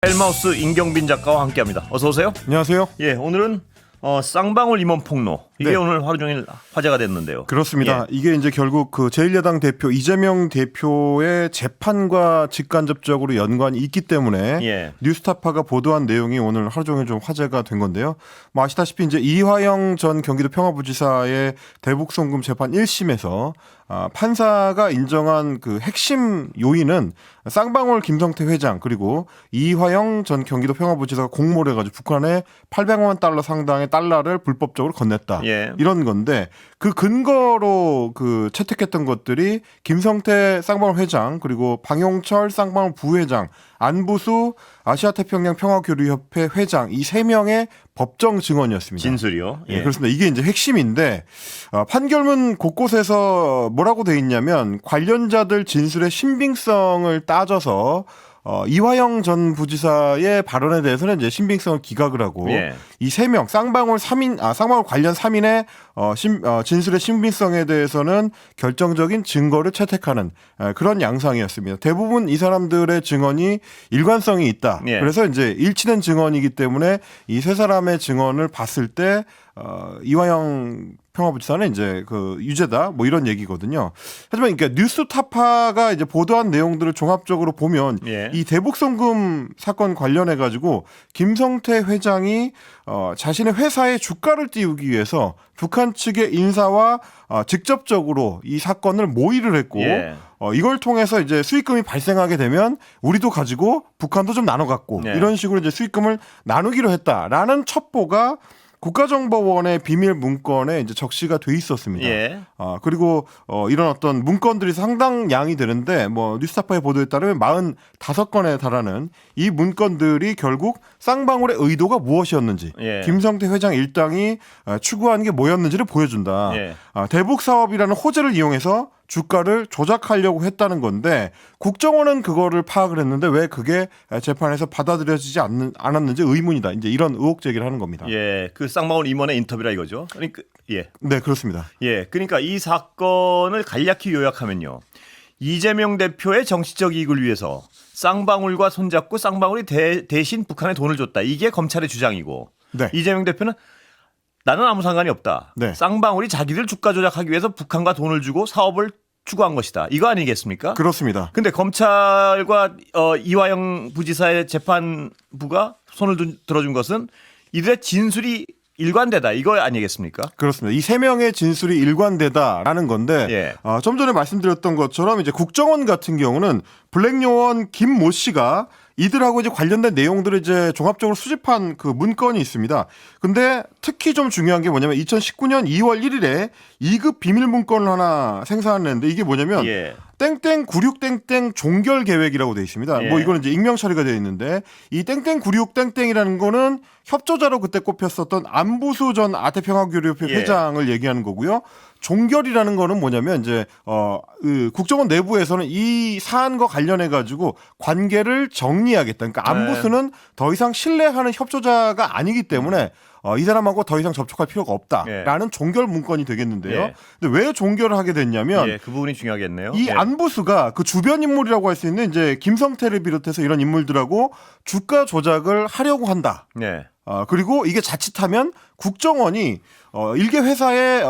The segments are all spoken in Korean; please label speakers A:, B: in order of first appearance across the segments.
A: 헬마우스 임경빈 작가와 함께합니다. 어서 오세요.
B: 안녕하세요.
A: 예, 오늘은 쌍방울 임원 폭로 이게
B: 네.
A: 오늘 하루 종일 화제가 됐는데요.
B: 그렇습니다.
A: 예.
B: 이게 이제 결국 그 제1야당 대표 이재명 대표의 재판과 직간접적으로 연관이 있기 때문에
A: 예.
B: 뉴스타파가 보도한 내용이 오늘 하루 종일 좀 화제가 된 건데요. 뭐 아시다시피 이제 이화영 전 경기도 평화부지사의 대북송금 재판 1심에서 판사가 인정한 그 핵심 요인은 쌍방울 김성태 회장 그리고 이화영 전 경기도 평화부지사가 공모를 해가지고 북한에 800만 달러 상당의 달러를 불법적으로 건넸다.
A: 예.
B: 이런 건데 그 근거로 그 채택했던 것들이 김성태 쌍방울 회장 그리고 방용철 쌍방울 부회장 안부수 아시아태평양 평화교류협회 회장 이 세 명의 법정 증언이었습니다.
A: 진술이요.
B: 예, 그렇습니다. 이게 이제 핵심인데 판결문 곳곳에서 뭐라고 돼 있냐면 관련자들 진술의 신빙성을 따져서 이화영 전 부지사의 발언에 대해서는 이제 신빙성을 기각을 하고
A: 예.
B: 이 세 명 쌍방울 관련 3인의 진술의 신빙성에 대해서는 결정적인 증거를 채택하는 그런 양상이었습니다. 대부분 이 사람들의 증언이 일관성이 있다.
A: 예.
B: 그래서 이제 일치된 증언이기 때문에 이 세 사람의 증언을 봤을 때 이화영 평화부지사는 이제 그 유죄다 뭐 이런 얘기거든요. 하지만 그러니까 뉴스타파가 이제 보도한 내용들을 종합적으로 보면
A: 예.
B: 이 대북송금 사건 관련해 가지고 김성태 회장이 자신의 회사의 주가를 띄우기 위해서 북한 측의 인사와 직접적으로 이 사건을 모의를 했고
A: 예.
B: 이걸 통해서 이제 수익금이 발생하게 되면 우리도 가지고 북한도 좀 나눠 갖고
A: 예.
B: 이런 식으로 이제 수익금을 나누기로 했다라는 첩보가 국가정보원의 비밀 문건에 이제 적시가 돼 있었습니다.
A: 예.
B: 그리고 이런 어떤 문건들이 상당량이 되는데 뭐 뉴스타파의 보도에 따르면 45건에 달하는 이 문건들이 결국 쌍방울의 의도가 무엇이었는지
A: 예.
B: 김성태 회장 일당이 추구하는 게 뭐였는지를 보여준다.
A: 예.
B: 대북 사업이라는 호재를 이용해서 주가를 조작하려고 했다는 건데 국정원은 그거를 파악을 했는데 왜 그게 재판에서 받아들여지지 않았는지 의문이다. 이제 이런 의혹 제기를 하는 겁니다.
A: 예. 그 쌍방울 임원의 인터뷰라 이거죠. 그러니까 예.
B: 네, 그렇습니다.
A: 예. 그러니까 이 사건을 간략히 요약하면요. 이재명 대표의 정치적 이익을 위해서 쌍방울과 손잡고 쌍방울이 대신 북한에 돈을 줬다. 이게 검찰의 주장이고.
B: 네.
A: 이재명 대표는 나는 아무 상관이 없다.
B: 네.
A: 쌍방울이 자기들 주가 조작하기 위해서 북한과 돈을 주고 사업을 추구한 것이다. 이거 아니겠습니까?
B: 그렇습니다.
A: 근데 검찰과 이화영 부지사의 재판부가 손을 들어준 것은 이들의 진술이 일관되다. 이거 아니겠습니까?
B: 그렇습니다. 이 세 명의 진술이 일관되다라는 건데
A: 예.
B: 좀 전에 말씀드렸던 것처럼 이제 국정원 같은 경우는 블랙요원 김모 씨가 이들하고 이제 관련된 내용들을 이제 종합적으로 수집한 그 문건이 있습니다. 근데 특히 좀 중요한 게 뭐냐면 2019년 2월 1일에 2급 비밀 문건을 하나 생산했는데 이게 뭐냐면
A: 예.
B: 땡땡 96땡땡 종결 계획이라고 되어 있습니다.
A: 예.
B: 뭐 이거는 이제 익명 처리가 되어 있는데 이 땡땡 96땡땡이라는 거는 협조자로 그때 꼽혔었던 안부수 전 아태평화교류협회
A: 예.
B: 회장을 얘기하는 거고요. 종결이라는 거는 뭐냐면 이제 국정원 내부에서는 이 사안과 관련해 가지고 관계를 정리하겠다. 그러니까 안부수는 더 이상 신뢰하는 협조자가 아니기 때문에 이 사람하고 더 이상 접촉할 필요가 없다라는
A: 예.
B: 종결 문건이 되겠는데요.
A: 예.
B: 근데 왜 종결을 하게 됐냐면
A: 예, 그 부분이 중요하겠네요.
B: 이
A: 예.
B: 안부수가 그 주변 인물이라고 할 수 있는 이제 김성태를 비롯해서 이런 인물들하고 주가 조작을 하려고 한다.
A: 네.
B: 그리고 이게 자칫하면 국정원이 일개 회사의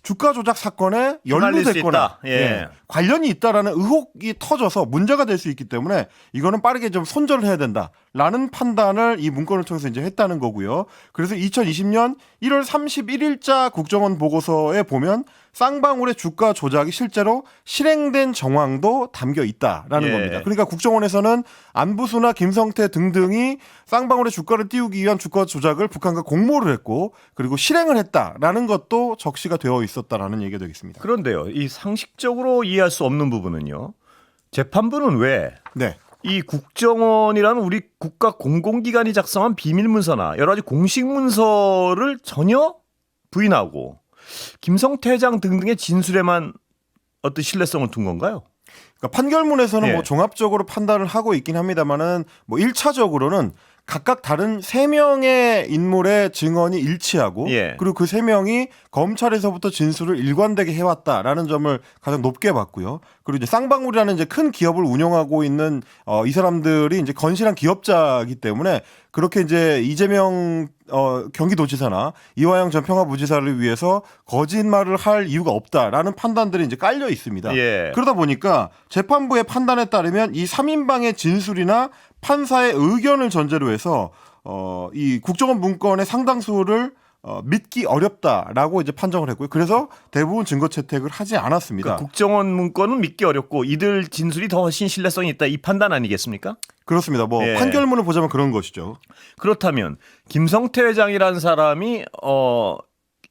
B: 주가 조작 사건에
A: 휘말릴 수
B: 연루됐거나
A: 있다. 예.
B: 관련이 있다라는 의혹이 터져서 문제가 될 수 있기 때문에 이거는 빠르게 좀 손절을 해야 된다라는 판단을 이 문건을 통해서 이제 했다는 거고요. 그래서 2020년 1월 31일자 국정원 보고서에 보면 쌍방울의 주가 조작이 실제로 실행된 정황도 담겨 있다라는
A: 예.
B: 겁니다. 그러니까 국정원에서는 안부수나 김성태 등등이 쌍방울의 주가를 띄우기 위한 주가 조작을 북한과 공모를 했고 그리고 실행을 했다라는 것도 적시가 되어 있었다라는 얘기가 되겠습니다.
A: 그런데요. 이 상식적으로 이해할 수 없는 부분은요. 재판부는 왜
B: 네.
A: 이 국정원이라는 우리 국가 공공기관이 작성한 비밀 문서나 여러 가지 공식 문서를 전혀 부인하고 김성태 회장 등등의 진술에만 어떤 신뢰성을 둔 건가요?
B: 그러니까 판결문에서는
A: 예.
B: 뭐 종합적으로 판단을 하고 있긴 합니다만은 뭐 1차적으로는 각각 다른 3명의 인물의 증언이 일치하고
A: 예.
B: 그리고 그 3명이 검찰에서부터 진술을 일관되게 해왔다라는 점을 가장 높게 봤고요. 그리고 이제 쌍방울이라는 이제 큰 기업을 운영하고 있는 이 사람들이 이제 건실한 기업자이기 때문에 그렇게 이제 이재명 경기도지사나 이화영 전 평화부지사를 위해서 거짓말을 할 이유가 없다라는 판단들이 이제 깔려 있습니다.
A: 예.
B: 그러다 보니까 재판부의 판단에 따르면 이 3인방의 진술이나 판사의 의견을 전제로 해서 이 국정원 문건의 상당수를 믿기 어렵다라고 이제 판정을 했고요. 그래서 대부분 증거 채택을 하지 않았습니다.
A: 그러니까 국정원 문건은 믿기 어렵고 이들 진술이 더 훨씬 신뢰성이 있다 이 판단 아니겠습니까?
B: 그렇습니다. 뭐
A: 예.
B: 판결문을 보자면 그런 것이죠.
A: 그렇다면 김성태 회장이라는 사람이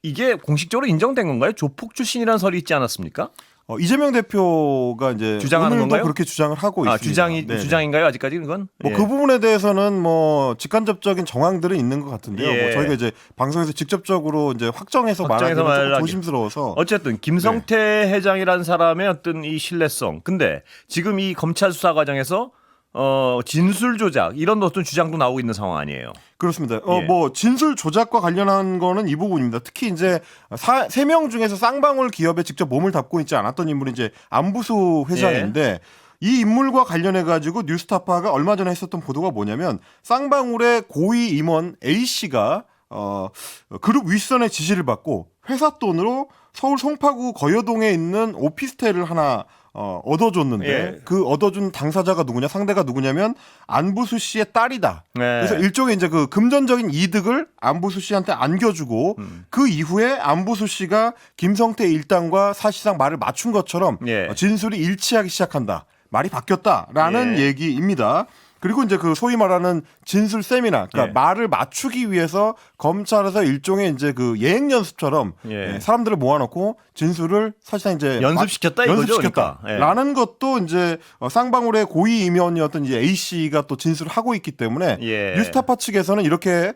A: 이게 공식적으로 인정된 건가요? 조폭 출신이라는 설이 있지 않았습니까?
B: 이재명 대표가 이제
A: 주장하는
B: 오늘도
A: 건가요?
B: 그렇게 주장을 하고 있습니다.
A: 주장인가요? 아직까지 그건?
B: 뭐
A: 예.
B: 그 부분에 대해서는 뭐 직간접적인 정황들은 있는 것 같은데요.
A: 예.
B: 뭐 저희가 이제 방송에서 직접적으로 이제 확정해서 말하기는 조금 조심스러워서.
A: 어쨌든 김성태 회장이라는 사람의 어떤 이 신뢰성. 근데 지금 이 검찰 수사 과정에서 진술 조작 이런 어떤 주장도 나오고 있는 상황 아니에요?
B: 그렇습니다.
A: 예.
B: 뭐 진술 조작과 관련한 거는 이 부분입니다. 특히 이제 3명 중에서 쌍방울 기업에 직접 몸을 담고 있지 않았던 인물이 이제 안부수 회장인데 이 인물과 관련해 가지고 뉴스타파가 얼마 전에 했었던 보도가 뭐냐면 쌍방울의 고위 임원 A 씨가 그룹 윗선의 지시를 받고 회사 돈으로 서울 송파구 거여동에 있는 오피스텔을 하나 얻어줬는데
A: 예.
B: 그 얻어준 당사자가 누구냐 상대가 누구냐면 안부수 씨의 딸이다.
A: 네.
B: 그래서 일종의 이제 그 금전적인 이득을 안부수 씨한테 안겨주고 그 이후에 안부수 씨가 김성태 일당과 사실상 말을 맞춘 것처럼
A: 예.
B: 진술이 일치하기 시작한다. 말이 바뀌었다라는
A: 예.
B: 얘기입니다. 그리고 이제 그 소위 말하는 진술 세미나, 그러니까
A: 예.
B: 말을 맞추기 위해서 검찰에서 일종의 이제 그 예행 연습처럼
A: 예.
B: 사람들을 모아놓고 진술을 사실상 이제
A: 연습시켰다 이거죠, 그러니까. 예.
B: 연습시켰다라는 것도 이제 쌍방울의 고위 임원이었던 이제 A 씨가 또 진술을 하고 있기 때문에
A: 예.
B: 뉴스타파 측에서는 이렇게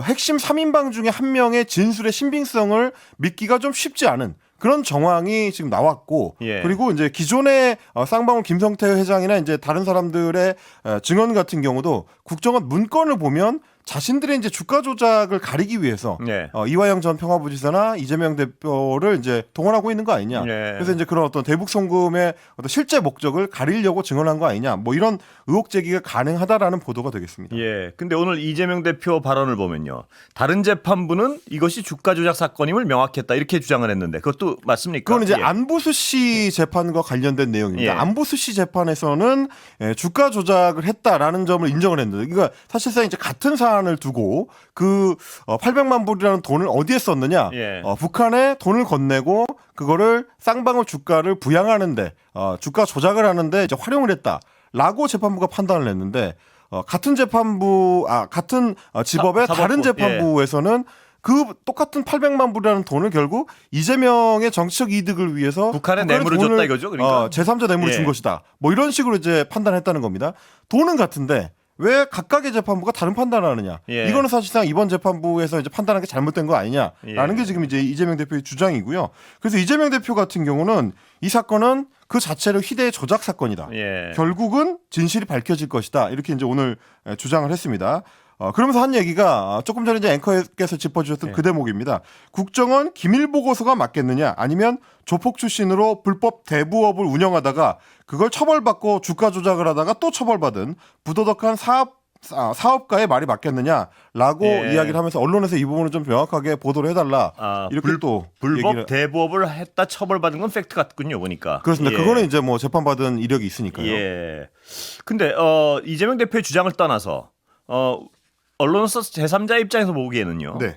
B: 핵심 3인방 중에 한 명의 진술의 신빙성을 믿기가 좀 쉽지 않은. 그런 정황이 지금 나왔고
A: 예.
B: 그리고 이제 기존의 쌍방울 김성태 회장이나 이제 다른 사람들의 증언 같은 경우도 국정원 문건을 보면 자신들의 이제 주가 조작을 가리기 위해서
A: 예.
B: 이화영 전 평화부지사나 이재명 대표를 이제 동원하고 있는 거 아니냐.
A: 예.
B: 그래서 이제 그런 어떤 대북 송금의 어떤 실제 목적을 가리려고 증언한 거 아니냐. 뭐 이런 의혹 제기가 가능하다라는 보도가 되겠습니다.
A: 예. 근데 오늘 이재명 대표 발언을 보면요. 다른 재판부는 이것이 주가 조작 사건임을 명확했다. 이렇게 주장을 했는데 그것도 맞습니까?
B: 그건 이제
A: 예.
B: 안부수 씨 재판과 관련된 내용입니다.
A: 예.
B: 안부수 씨 재판에서는 주가 조작을 했다라는 점을 인정을 했는데, 그러니까 사실상 이제 같은 사안을 두고 그 800만 불이라는 돈을 어디에 썼느냐?
A: 예.
B: 북한에 돈을 건네고 그거를 쌍방울 주가를 부양하는데 주가 조작을 하는데 이제 활용을 했다라고 재판부가 판단을 했는데 같은 재판부 같은 지법의
A: 사법부.
B: 다른 재판부에서는 그 똑같은 800만 불이라는 돈을 결국 이재명의 정치적 이득을 위해서
A: 북한에
B: 북한의
A: 뇌물을
B: 돈을,
A: 줬다 이거죠. 그러니까
B: 제3자 뇌물을
A: 예.
B: 준 것이다. 뭐 이런 식으로 이제 판단했다는 겁니다. 돈은 같은데 왜 각각의 재판부가 다른 판단을 하느냐?
A: 예.
B: 이거는 사실상 이번 재판부에서 이제 판단한 게 잘못된 거 아니냐라는
A: 예.
B: 게 지금 이제 이재명 대표의 주장이고요. 그래서 이재명 대표 같은 경우는 이 사건은 그 자체로 희대의 조작 사건이다.
A: 예.
B: 결국은 진실이 밝혀질 것이다. 이렇게 이제 오늘 주장을 했습니다. 그러면서 한 얘기가 조금 전에 이제 앵커께서 짚어주셨던
A: 네.
B: 그 대목입니다. 국정원 기밀 보고서가 맞겠느냐, 아니면 조폭 출신으로 불법 대부업을 운영하다가 그걸 처벌받고 주가 조작을 하다가 또 처벌받은 부도덕한 사업가의 말이 맞겠느냐라고
A: 예.
B: 이야기를 하면서 언론에서 이 부분을 좀 명확하게 보도를 해달라. 이렇게 또
A: 불법
B: 얘기를.
A: 대부업을 했다 처벌받은 건 팩트 같군요. 보니까.
B: 그렇습니다.
A: 예.
B: 그거는 이제 뭐 재판받은 이력이 있으니까요.
A: 예. 근데 이재명 대표의 주장을 떠나서 언론사 제3자 입장에서 보기에는요.
B: 네.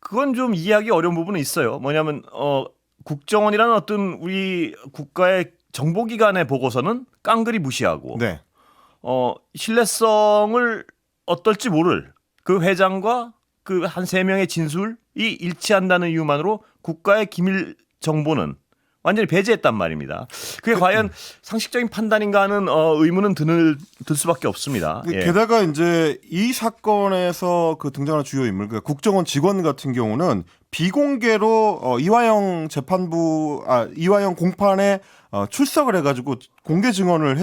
A: 그건 좀 이해하기 어려운 부분은 있어요. 뭐냐면 국정원이라는 어떤 우리 국가의 정보기관의 보고서는 깡그리 무시하고
B: 네.
A: 신뢰성을 어떨지 모를 그 회장과 그 한 3명의 진술이 일치한다는 이유만으로 국가의 기밀 정보는 완전히 배제했단 말입니다. 그게 과연 상식적인 판단인가 하는 의문은 들 수밖에 없습니다. 예.
B: 게다가 이제 이 사건에서 그 등장하는 주요 인물, 그러니까 국정원 직원 같은 경우는 비공개로 이화영 이화영 공판에 출석을 해가지고 공개 증언을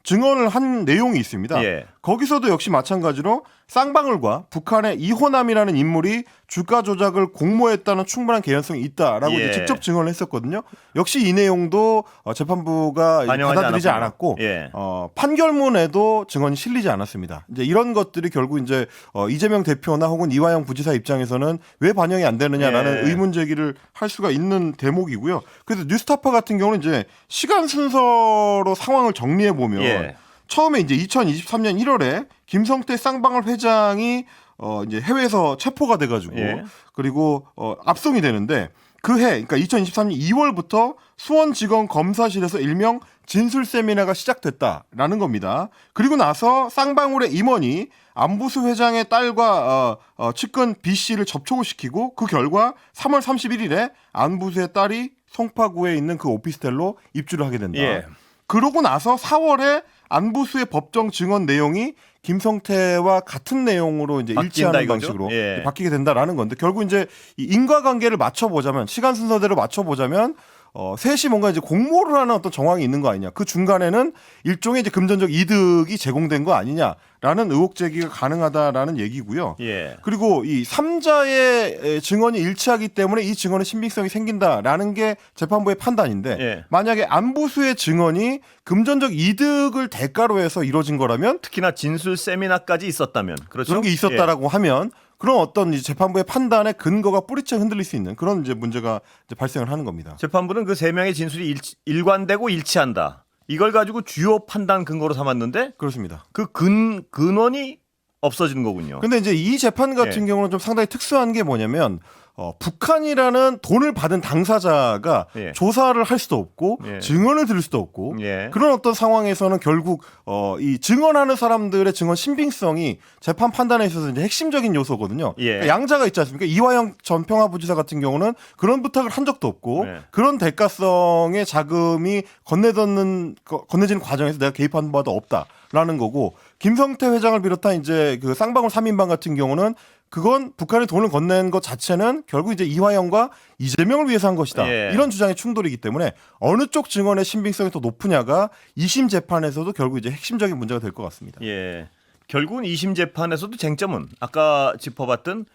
B: 증언을 한 내용이 있습니다.
A: 예.
B: 거기서도 역시 마찬가지로 쌍방울과 북한의 이호남이라는 인물이 주가 조작을 공모했다는 충분한 개연성이 있다라고
A: 예.
B: 이제 직접 증언을 했었거든요. 역시 이 내용도 재판부가
A: 반영하지
B: 받아들이지
A: 않았군요.
B: 않았고
A: 예.
B: 판결문에도 증언이 실리지 않았습니다. 이제 이런 것들이 결국 이제 이재명 대표나 혹은 이화영 부지사 입장에서는 왜 반영이 안 되느냐라는
A: 예.
B: 의문 제기를 할 수가 있는 대목이고요. 그래서 뉴스타파 같은 경우는 이제 시간 순서로 상황을 정리해 보면
A: 예.
B: 처음에 이제 2023년 1월에 김성태 쌍방울 회장이 이제 해외에서 체포가 돼가지고
A: 예.
B: 그리고 압송이 되는데 그러니까 2023년 2월부터 수원지검 검사실에서 일명 진술 세미나가 시작됐다라는 겁니다. 그리고 나서 쌍방울의 임원이 안부수 회장의 딸과 측근 B 씨를 접촉을 시키고 그 결과 3월 31일에 안부수의 딸이 송파구에 있는 그 오피스텔로 입주를 하게 된다.
A: 예.
B: 그러고 나서 4월에 안부수의 법정 증언 내용이 김성태와 같은 내용으로 이제
A: 바뀐다
B: 일치하는
A: 이거죠?
B: 방식으로
A: 예.
B: 바뀌게 된다라는 건데 결국 이제 이 인과관계를 맞춰보자면 시간 순서대로 맞춰보자면 셋이 뭔가 이제 공모를 하는 어떤 정황이 있는 거 아니냐. 그 중간에는 일종의 이제 금전적 이득이 제공된 거 아니냐라는 의혹 제기가 가능하다라는 얘기고요.
A: 예.
B: 그리고 이 3자의 증언이 일치하기 때문에 이 증언의 신빙성이 생긴다라는 게 재판부의 판단인데
A: 예.
B: 만약에 안부수의 증언이 금전적 이득을 대가로 해서 이루어진 거라면
A: 특히나 진술 세미나까지 있었다면 그렇죠.
B: 그런 게 있었다라고 하면 그런 어떤 이제 재판부의 판단에 근거가 뿌리째 흔들릴 수 있는 그런 이제 문제가 이제 발생을 하는 겁니다.
A: 재판부는 그 세 명의 진술이 일관되고 일치한다. 이걸 가지고 주요 판단 근거로 삼았는데
B: 그렇습니다.
A: 그 근원이 없어지는 거군요.
B: 근데 이제 이 재판 같은
A: 예.
B: 경우는 좀 상당히 특수한 게 뭐냐면 북한이라는 돈을 받은 당사자가
A: 예.
B: 조사를 할 수도 없고
A: 예.
B: 증언을 들을 수도 없고
A: 예.
B: 그런 어떤 상황에서는 결국 이 증언하는 사람들의 증언 신빙성이 재판 판단에 있어서 이제 핵심적인 요소거든요.
A: 예.
B: 그러니까 양자가 있지 않습니까? 이화영 전 평화부지사 같은 경우는 그런 부탁을 한 적도 없고
A: 예.
B: 그런 대가성의 자금이 건네지는 과정에서 내가 개입한 바도 없다라는 거고 김성태 회장을 비롯한 이제 그 쌍방울 3인방 같은 경우는 그건 북한이 돈을 건넨 것 자체는 결국 이제 이화영과 이재명을 위해서 한 것이다.
A: 예.
B: 이런 주장의 충돌이기 때문에 어느 쪽 증언의 신빙성이 더 높으냐가 2심 재판에서도 결국 이제 핵심적인 문제가 될 것 같습니다.
A: 예. 결국은 2심 재판에서도 쟁점은 아까 짚어봤던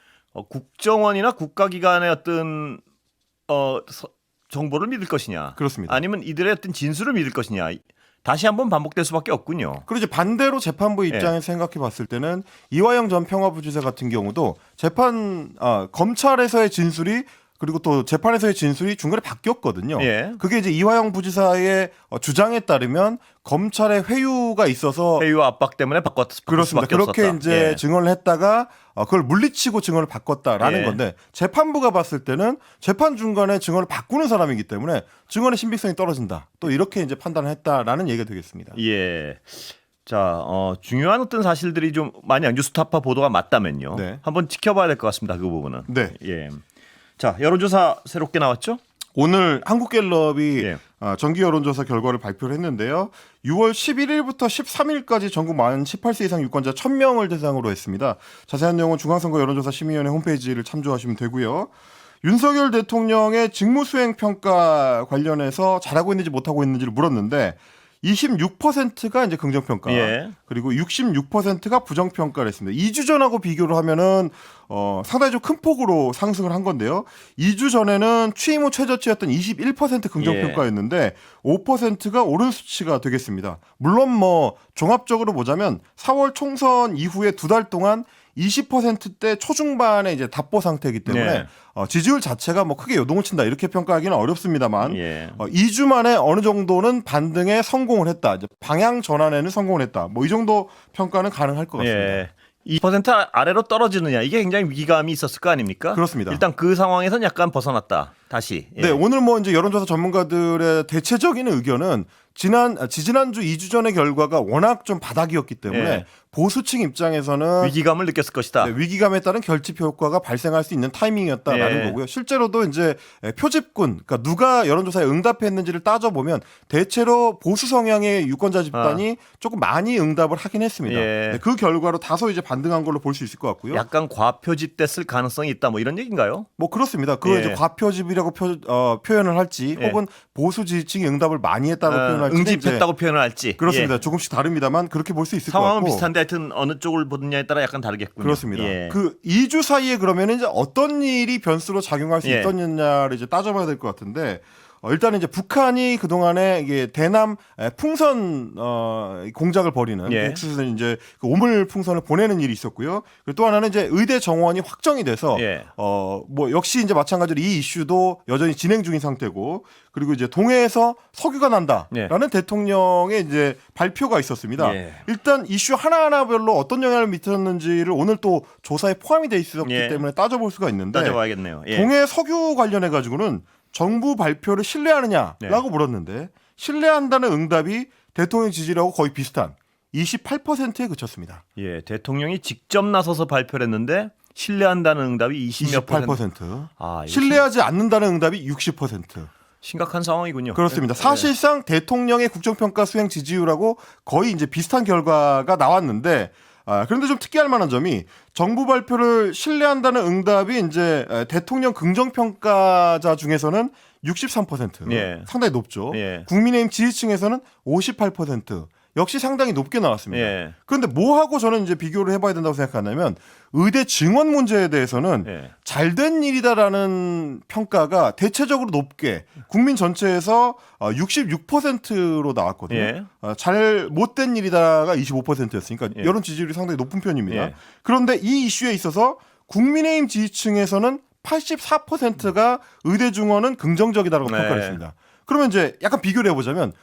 A: 국정원이나 국가기관의 어떤 정보를 믿을 것이냐.
B: 그렇습니다.
A: 아니면 이들의 어떤 진술을 믿을 것이냐. 다시 한번 반복될 수밖에 없군요.
B: 그리고 이제 반대로 재판부 입장에서
A: 예.
B: 생각해 봤을 때는 이화영 전 평화부지사 같은 경우도 검찰에서의 진술이 그리고 또 재판에서의 진술이 중간에 바뀌었거든요.
A: 예.
B: 그게 이제 이화영 부지사의 주장에 따르면 검찰의 회유가 있어서
A: 회유와 압박 때문에 바꿀
B: 그렇습니다.
A: 수밖에
B: 그렇게
A: 없었다.
B: 이제
A: 예.
B: 증언을 했다가 그걸 물리치고 증언을 바꿨다라는
A: 예.
B: 건데 재판부가 봤을 때는 재판 중간에 증언을 바꾸는 사람이기 때문에 증언의 신빙성이 떨어진다. 또 이렇게 이제 판단을 했다라는 얘기가 되겠습니다.
A: 예. 자, 중요한 어떤 사실들이 좀 만약 뉴스타파 보도가 맞다면요.
B: 네.
A: 한번 지켜봐야 될 것 같습니다. 그 부분은.
B: 네.
A: 예. 자, 여론조사 새롭게 나왔죠?
B: 오늘 한국갤럽이
A: 예.
B: 정기 여론조사 결과를 발표를 했는데요. 6월 11일부터 13일까지 전국 만 18세 이상 유권자 1000명을 대상으로 했습니다. 자세한 내용은 중앙선거 여론조사 심의위원회 홈페이지를 참조하시면 되고요. 윤석열 대통령의 직무수행 평가 관련해서 잘하고 있는지 못하고 있는지를 물었는데 26%가 이제 긍정평가,
A: 예.
B: 그리고 66%가 부정평가를 했습니다. 2주 전하고 비교를 하면은 상당히 좀 큰 폭으로 상승을 한 건데요. 2주 전에는 취임 후 최저치였던 21% 긍정평가였는데 5%가 오른 수치가 되겠습니다. 물론 뭐 종합적으로 보자면 4월 총선 이후에 2달 동안 20%대 초중반의 이제 답보 상태이기 때문에
A: 네.
B: 지지율 자체가 뭐 크게 요동을 친다 이렇게 평가하기는 어렵습니다만
A: 예.
B: 2주 만에 어느 정도는 반등에 성공을 했다. 이제 방향 전환에는 성공을 했다. 뭐 이 정도 평가는 가능할 것 같습니다.
A: 예. 2% 아래로 떨어지느냐 이게 굉장히 위기감이 있었을 거 아닙니까?
B: 그렇습니다.
A: 일단 그 상황에선 약간 벗어났다. 다시. 예.
B: 네, 오늘 뭐 이제 여론조사 전문가들의 대체적인 의견은 지지난주 2주 전의 결과가 워낙 좀 바닥이었기 때문에
A: 예.
B: 보수층 입장에서는
A: 위기감을 느꼈을 것이다.
B: 네, 위기감에 따른 결집표 효과가 발생할 수 있는 타이밍이었다라는
A: 예.
B: 거고요. 실제로도 이제 표집군, 그러니까 누가 여론조사에 응답했는지를 따져보면 대체로 보수 성향의 유권자 집단이 조금 많이 응답을 하긴 했습니다.
A: 예.
B: 네, 그 결과로 다소 이제 반등한 걸로 볼 수 있을 것 같고요.
A: 약간 과표집됐을 가능성이 있다. 뭐 이런 얘기인가요?
B: 뭐 그렇습니다. 그걸
A: 예.
B: 이제 과표집이라고 표현을 할지
A: 예.
B: 혹은 보수 지지층이 응답을 많이 했다고 표현할지 할지
A: 응집했다고 표현을 할지
B: 그렇습니다.
A: 예.
B: 조금씩 다릅니다만 그렇게 볼 수 있을 것
A: 상황은
B: 같고
A: 비슷한데 하여튼 어느 쪽을 보느냐에 따라 약간 다르겠군요.
B: 그렇습니다.
A: 예.
B: 그 2주 사이에 그러면 이제 어떤 일이 변수로 작용할 수
A: 예.
B: 있었느냐를 이제 따져봐야 될 것 같은데 일단은 이제 북한이 그 동안에 이게 대남 풍선 공작을 벌이는
A: 예.
B: 옥수수는 이제 그 오물 풍선을 보내는 일이 있었고요. 그리고 또 하나는 이제 의대 정원이 확정이 돼서
A: 예.
B: 뭐 역시 이제 마찬가지로 이 이슈도 여전히 진행 중인 상태고 그리고 이제 동해에서 석유가 난다라는
A: 예.
B: 대통령의 이제 발표가 있었습니다.
A: 예.
B: 일단 이슈 하나하나별로 어떤 영향을 미쳤는지를 오늘 또 조사에 포함이 돼 있었기
A: 예.
B: 때문에 따져볼 수가 있는데
A: 따져봐야겠네요. 예.
B: 동해 석유 관련해 가지고는 정부 발표를 신뢰하느냐라고
A: 네.
B: 물었는데 신뢰한다는 응답이 대통령 지지율하고 거의 비슷한 28%에 그쳤습니다.
A: 예, 대통령이 직접 나서서 발표를 했는데 신뢰한다는 응답이 20몇 퍼센트.
B: 28%.
A: 아, 이거
B: 신뢰하지 않는다는 응답이 60%.
A: 심각한 상황이군요.
B: 그렇습니다.
A: 예.
B: 사실상 대통령의 국정평가 수행 지지율하고 거의 이제 비슷한 결과가 나왔는데 그런데 좀 특이할 만한 점이 정부 발표를 신뢰한다는 응답이 이제 대통령 긍정평가자 중에서는 63%.
A: 예.
B: 상당히 높죠.
A: 예.
B: 국민의힘 지지층에서는 58%. 역시 상당히 높게 나왔습니다.
A: 예.
B: 그런데 뭐하고 저는 이제 비교를 해봐야 된다고 생각하냐면 의대 증원 문제에 대해서는
A: 예.
B: 잘된 일이다라는 평가가 대체적으로 높게 국민 전체에서 66%로 나왔거든요.
A: 예.
B: 잘 못된 일이다가 25%였으니까
A: 예.
B: 여론 지지율이 상당히 높은 편입니다.
A: 예.
B: 그런데 이 이슈에 있어서 국민의힘 지지층에서는 84%가 의대 증원은 긍정적이다라고
A: 네.
B: 평가를 했습니다. 그러면 이제 약간 비교를 해보자면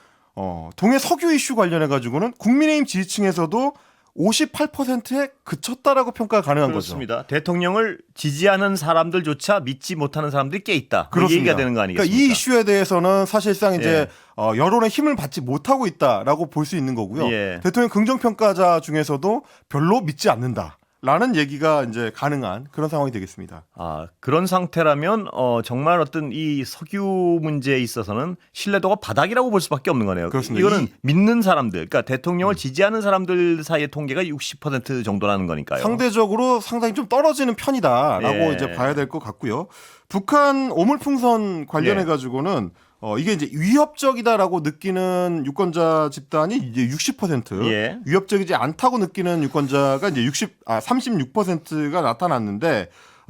B: 동해 석유 이슈 관련해 가지고는 국민의힘 지지층에서도 58%에 그쳤다라고 평가가 가능한
A: 그렇습니다. 대통령을 지지하는 사람들조차 믿지 못하는 사람들이 꽤 있다. 그
B: 그렇습니다.
A: 얘기가 되는 거 아니겠습니까?
B: 그러니까 이 이슈에 대해서는 사실상 이제
A: 예.
B: 여론의 힘을 받지 못하고 있다라고 볼 수 있는 거고요.
A: 예.
B: 대통령 긍정평가자 중에서도 별로 믿지 않는다. 라는 얘기가 이제 가능한 그런 상황이 되겠습니다.
A: 아, 그런 상태라면 정말 어떤 이 석유 문제에 있어서는 신뢰도가 바닥이라고 볼 수밖에 없는 거네요.
B: 그렇습니다.
A: 이거는 믿는 사람들, 그러니까 대통령을 지지하는 사람들 사이의 통계가 60% 정도라는 거니까요.
B: 상대적으로 상당히 좀 떨어지는 편이다라고
A: 예.
B: 이제 봐야 될 것 같고요. 북한 오물풍선 관련해 가지고는 이게 이제 위협적이다라고 느끼는 유권자 집단이 이제 60%,
A: 예.
B: 위협적이지 않다고 느끼는 유권자가 이제 36%가 나타났는데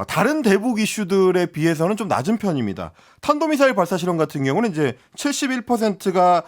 B: 다른 대북 이슈들에 비해서는 좀 낮은 편입니다. 탄도미사일 발사 실험 같은 경우는 이제 71%가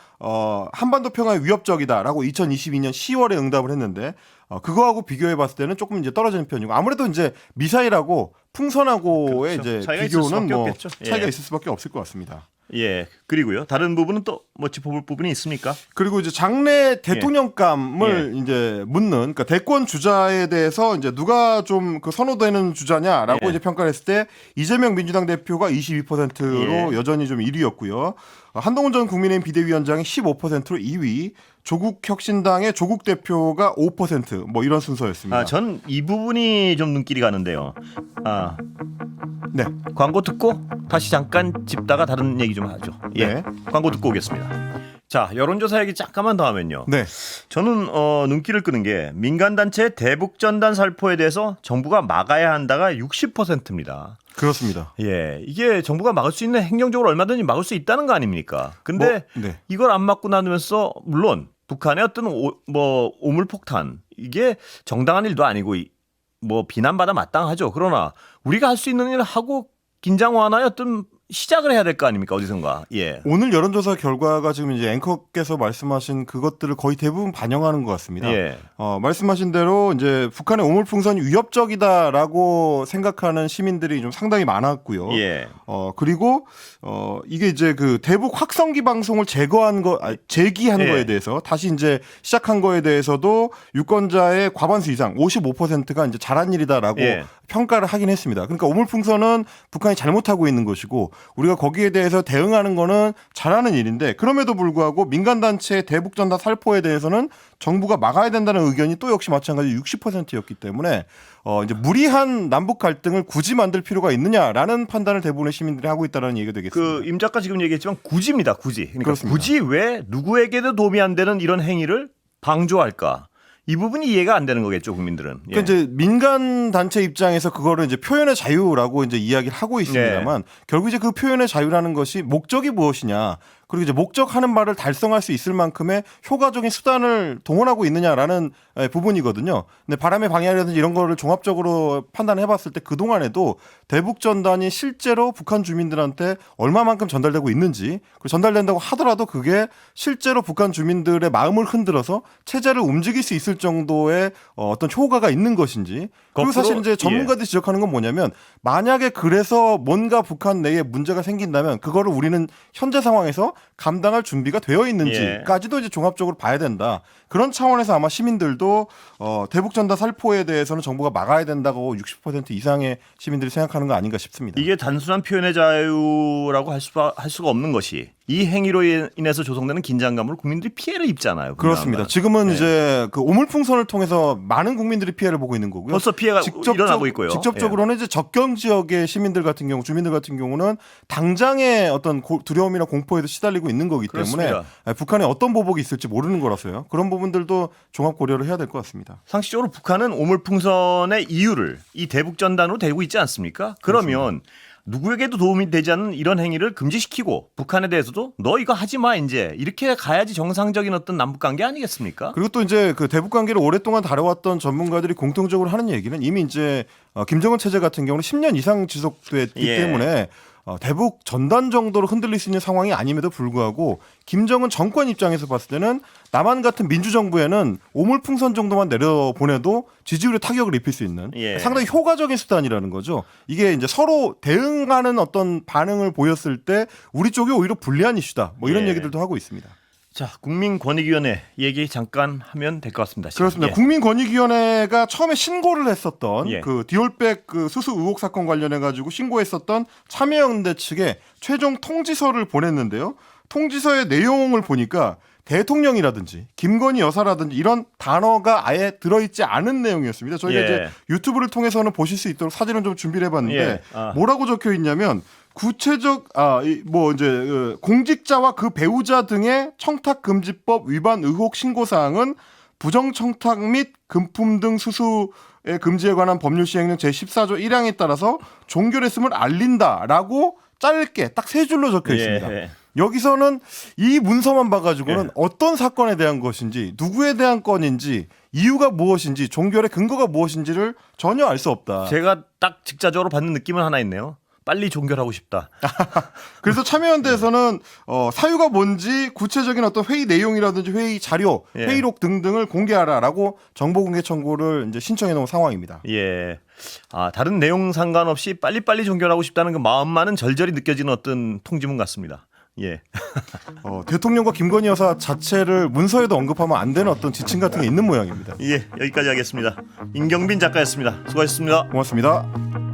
B: 한반도 평화에 위협적이다라고 2022년 10월에 응답을 했는데 그거하고 비교해 봤을 때는 조금 이제 떨어지는 편이고 아무래도 이제 미사일하고 풍선하고의
A: 그렇죠.
B: 이제
A: 차이가 있을
B: 비교는
A: 수밖에
B: 뭐
A: 없겠죠.
B: 차이가
A: 예.
B: 있을 수밖에 없을 것 같습니다.
A: 예. 그리고요. 다른 부분은 또 뭐 짚어볼 부분이 있습니까?
B: 그리고 이제 장래 대통령감을
A: 예.
B: 이제 묻는 그러니까 대권 주자에 대해서 이제 누가 좀 그 선호되는 주자냐라고
A: 예.
B: 이제 평가를 했을 때 이재명 민주당 대표가 22%로
A: 예.
B: 여전히 좀 1위였고요. 한동훈 전 국민의힘 비대위원장이 15%로 2위, 조국혁신당의 조국 대표가 5%뭐 이런 순서였습니다.
A: 전 이 부분이 좀 눈길이 가는데요.
B: 네.
A: 광고 듣고 다시 잠깐 짚다가 다른 얘기 좀 하죠. 예.
B: 네.
A: 광고 듣고 오겠습니다. 자, 여론조사 얘기 잠깐만 더 하면요.
B: 네.
A: 저는 눈길을 끄는 게 민간단체 대북전단 살포에 대해서 정부가 막아야 한다가 60%입니다.
B: 그렇습니다.
A: 예, 이게 정부가 막을 수 있는 행정적으로 얼마든지 막을 수 있다는 거 아닙니까? 근데
B: 네.
A: 이걸 안 막고 나누면서 물론 북한의 어떤 오물폭탄 이게 정당한 일도 아니고 뭐 비난받아 마땅하죠. 그러나 우리가 할 수 있는 일을 하고 긴장 완화의 어떤 시작을 해야 될 거 아닙니까? 어디선가. 예.
B: 오늘 여론조사 결과가 지금 이제 앵커께서 말씀하신 그것들을 거의 대부분 반영하는 것 같습니다.
A: 예.
B: 말씀하신 대로 이제 북한의 오물풍선이 위협적이다라고 생각하는 시민들이 좀 상당히 많았고요.
A: 예.
B: 그리고 이게 이제 그 대북 확성기 방송을 제기한
A: 예.
B: 거에 대해서 다시 이제 시작한 거에 대해서도 유권자의 과반수 이상 55%가 이제 잘한 일이다라고
A: 예.
B: 평가를 하긴 했습니다. 그러니까 오물풍선은 북한이 잘못하고 있는 것이고 우리가 거기에 대해서 대응하는 거는 잘하는 일인데 그럼에도 불구하고 민간단체 대북전단 살포에 대해서는 정부가 막아야 된다는 의견이 또 역시 마찬가지 60%였기 때문에 이제 무리한 남북 갈등을 굳이 만들 필요가 있느냐라는 판단을 대부분의 시민들이 하고 있다는 얘기가 되겠습니다.
A: 임 작가 지금 얘기했지만 굳이입니다. 굳이. 그러니까
B: 그렇습니다.
A: 굳이 왜 누구에게도 도움이 안 되는 이런 행위를 방조할까? 이 부분이 이해가 안 되는 거겠죠, 국민들은. 예.
B: 그러니까 이제 민간 단체 입장에서 그거를 이제 표현의 자유라고 이제 이야기를 하고 있습니다만 결국 이제 그 표현의 자유라는 것이 목적이 무엇이냐? 그리고 이제 목적하는 바를 달성할 수 있을 만큼의 효과적인 수단을 동원하고 있느냐라는 부분이거든요. 근데 바람의 방향이라든지 이런 거를 종합적으로 판단해봤을 때 그동안에도 대북 전단이 실제로 북한 주민들한테 얼마만큼 전달되고 있는지, 그리고 전달된다고 하더라도 그게 실제로 북한 주민들의 마음을 흔들어서 체제를 움직일 수 있을 정도의 어떤 효과가 있는 것인지. 그리고 사실 이제 전문가들이 지적하는 건 뭐냐면 만약에 그래서 뭔가 북한 내에 문제가 생긴다면 그거를 우리는 현재 상황에서 감당할 준비가 되어 있는지까지도 이제 종합적으로 봐야 된다. 그런 차원에서 아마 시민들도 대북 전단 살포에 대해서는 정부가 막아야 된다고 60% 이상의 시민들이 생각하는 거 아닌가 싶습니다.
A: 이게 단순한 표현의 자유라고 할 수가 없는 것이 이 행위로 인해서 조성되는 긴장감으로 국민들이 피해를 입잖아요.
B: 그렇습니다. 지금은 이제 그 오물풍선을 통해서 많은 국민들이 피해를 보고 있는 거고요.
A: 벌써 피해가 일어나고 있고요.
B: 직접적으로는 이제 적경 지역의 시민들 같은 경우, 주민들 같은 경우는 당장의 어떤 두려움이나 공포에도 시달리고 있는 거기 때문에
A: 그렇습니다.
B: 북한에 어떤 보복이 있을지 모르는 거라서요. 그런 부분들도 종합 고려를 해야 될 것 같습니다.
A: 상식적으로 북한은 오물풍선의 이유를 이 대북 전단으로 대고 있지 않습니까? 그러면 누구에게도 도움이 되지 않는 이런 행위를 금지시키고 북한에 대해서도 너 이거 하지 마 이제 이렇게 가야지 정상적인 어떤 남북 관계 아니겠습니까?
B: 그리고 또 이제 그 대북 관계를 오랫동안 다뤄왔던 전문가들이 공통적으로 하는 얘기는 이미 이제 김정은 체제 같은 경우는 10년 이상 지속됐기 때문에 대북 전단 정도로 흔들릴 수 있는 상황이 아님에도 불구하고 김정은 정권 입장에서 봤을 때는 남한 같은 민주정부에는 오물풍선 정도만 내려보내도 지지율에 타격을 입힐 수 있는 상당히 효과적인 수단이라는 거죠. 이게 이제 서로 대응하는 어떤 반응을 보였을 때 우리 쪽이 오히려 불리한 이슈다. 뭐 이런 얘기들도 하고 있습니다.
A: 자, 국민권익위원회 얘기 잠깐 하면 될 것 같습니다.
B: 그렇습니다. 국민권익위원회가 처음에 신고를 했었던 그 디올백 그 수수 의혹 사건 관련해 가지고 신고했었던 참여연대 측에 최종 통지서를 보냈는데요. 통지서의 내용을 보니까 대통령이라든지 김건희 여사라든지 이런 단어가 아예 들어있지 않은 내용이었습니다. 저희가 이제 유튜브를 통해서는 보실 수 있도록 사진을 좀 준비를 해봤는데 뭐라고 적혀 있냐면 구체적 공직자와 그 배우자 등의 청탁금지법 위반 의혹 신고 사항은 부정청탁 및 금품 등 수수의 금지에 관한 법률 시행령 제14조 1항에 따라서 종결했음을 알린다라고 짧게 딱 세 줄로 적혀 있습니다. 여기서는 이 문서만 봐가지고는 어떤 사건에 대한 것인지 누구에 대한 건인지 이유가 무엇인지 종결의 근거가 무엇인지를 전혀 알 수 없다.
A: 제가 딱 직자적으로 받는 느낌은 하나 있네요. 빨리 종결하고 싶다.
B: 그래서 참여연대에서는 사유가 뭔지 구체적인 어떤 회의 내용이라든지 회의 자료, 회의록 등등을 공개하라라고 정보공개 청구를 이제 신청해 놓은 상황입니다.
A: 다른 내용 상관없이 빨리빨리 종결하고 싶다는 그 마음만은 절절히 느껴지는 어떤 통지문 같습니다.
B: 대통령과 김건희 여사 자체를 문서에도 언급하면 안 되는 어떤 지침 같은 게 있는 모양입니다.
A: 여기까지 하겠습니다. 임경빈 작가였습니다. 수고하셨습니다.
B: 고맙습니다.